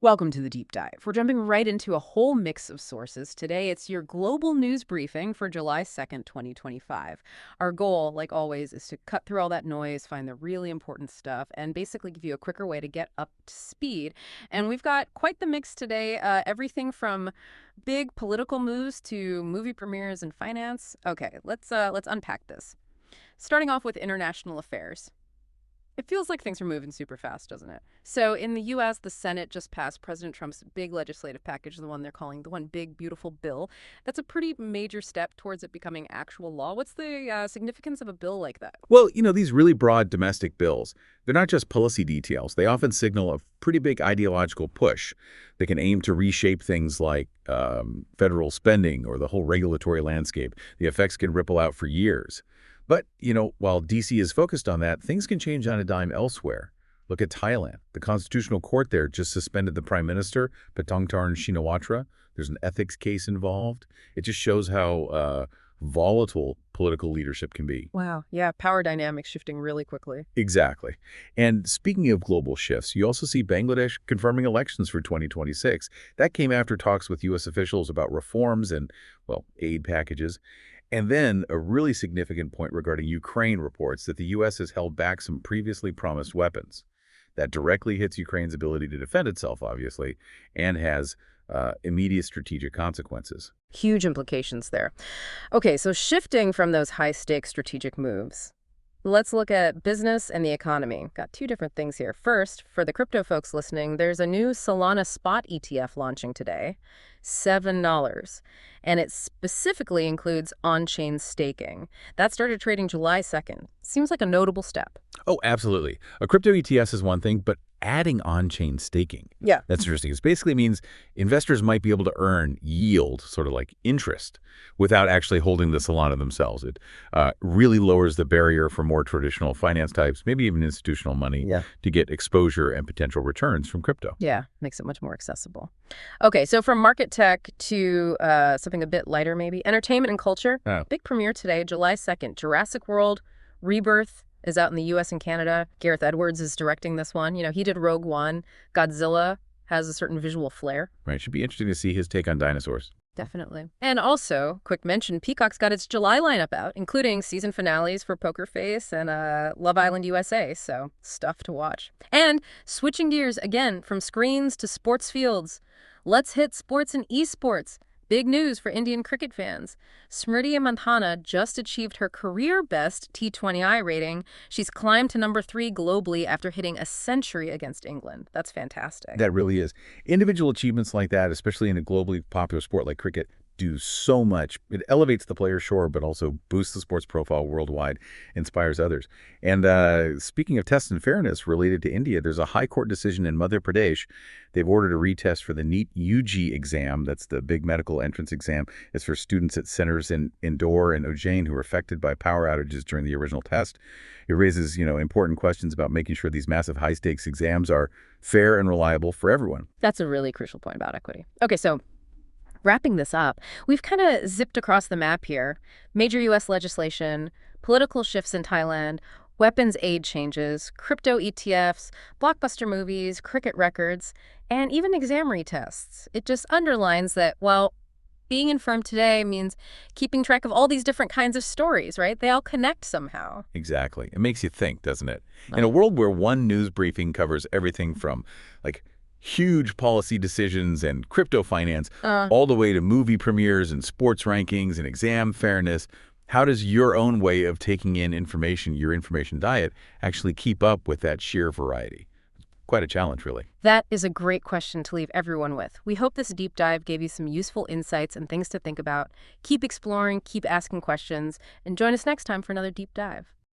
Welcome to the deep dive. We're jumping right into a whole mix of sources. Today, it's your global news briefing for July 2nd, 2025. Our goal, like always, is to cut through all that noise, find the really important stuff, and basically give you a quicker way to get up to speed. And we've got quite the mix today, everything from big political moves to movie premieres and finance. Okay, let's unpack this. Starting off with international affairs. It feels like things are moving super fast, doesn't it? So in the U.S., the Senate just passed President Trump's big legislative package, the one they're calling the One Big Beautiful Bill. That's a pretty major step towards it becoming actual law. What's the significance of a bill like that? Well, these really broad domestic bills, they're not just policy details. They often signal a pretty big ideological push. They can aim to reshape things like federal spending or the whole regulatory landscape. The effects can ripple out for years. But, while D.C. is focused on that, things can change on a dime elsewhere. Look at Thailand. The Constitutional Court there just suspended the Prime Minister, Paetongtarn Shinawatra. There's an ethics case involved. It just shows how volatile political leadership can be. Wow. Yeah, power dynamics shifting really quickly. Exactly. And speaking of global shifts, you also see Bangladesh confirming elections for 2026. That came after talks with U.S. officials about reforms and, well, aid packages. And then a really significant point regarding Ukraine reports that the U.S. has held back some previously promised weapons. That directly hits Ukraine's ability to defend itself, obviously, and has immediate strategic consequences. Huge implications there. Okay, so shifting from those high-stakes strategic moves, let's look at business and the economy. Got two different things here. First, for the crypto folks listening, there's a new Solana spot ETF launching today, $7. And it specifically includes on-chain staking. That started trading July 2nd. Seems like a notable step. Oh, absolutely. A crypto ETS is one thing, but adding on-chain staking, Yeah. that's interesting. It basically means investors might be able to earn yield, sort of like interest, without actually holding the Solana themselves. It really lowers the barrier for more traditional finance types, maybe even institutional money, to get exposure and potential returns from crypto. Yeah, makes it much more accessible. Okay, so from market tech to something a bit lighter maybe, entertainment and culture. Big premiere today, July 2nd, Jurassic World, Rebirth is out in the U.S. and Canada. Gareth Edwards is directing this one. He did Rogue One. Godzilla has a certain visual flair. Right. Should be interesting to see his take on dinosaurs. Definitely. And also, quick mention, Peacock's got its July lineup out, including season finales for Poker Face and Love Island USA, so stuff to watch. And switching gears again from screens to sports fields, let's hit sports and esports. Big news for Indian cricket fans. Smriti Mandhana just achieved her career best T20I rating. She's climbed to number 3 globally after hitting a century against England. That's fantastic. That really is. Individual achievements like that, especially in a globally popular sport like cricket, do so much. It elevates the player, sure, but also boosts the sports profile worldwide, inspires others. And speaking of test and fairness related to India, there's a high court decision in Madhya Pradesh. They've ordered a retest for the NEET UG exam. That's the big medical entrance exam. It's for students at centers in Indore and Ujjain who were affected by power outages during the original test. It raises, important questions about making sure these massive high-stakes exams are fair and reliable for everyone. That's a really crucial point about equity. Okay, so wrapping this up, we've kind of zipped across the map here. Major U.S. legislation, political shifts in Thailand, weapons aid changes, crypto ETFs, blockbuster movies, cricket records, and even exam retests. It just underlines that, well, being informed today means keeping track of all these different kinds of stories, right? They all connect somehow. Exactly. It makes you think, doesn't it? In a world where one news briefing covers everything from, like, huge policy decisions and crypto finance, all the way to movie premieres and sports rankings and exam fairness, how does your own way of taking in information, your information diet, actually keep up with that sheer variety? Quite a challenge, really. That is a great question to leave everyone with. We hope this deep dive gave you some useful insights and things to think about. Keep exploring, keep asking questions, and join us next time for another deep dive.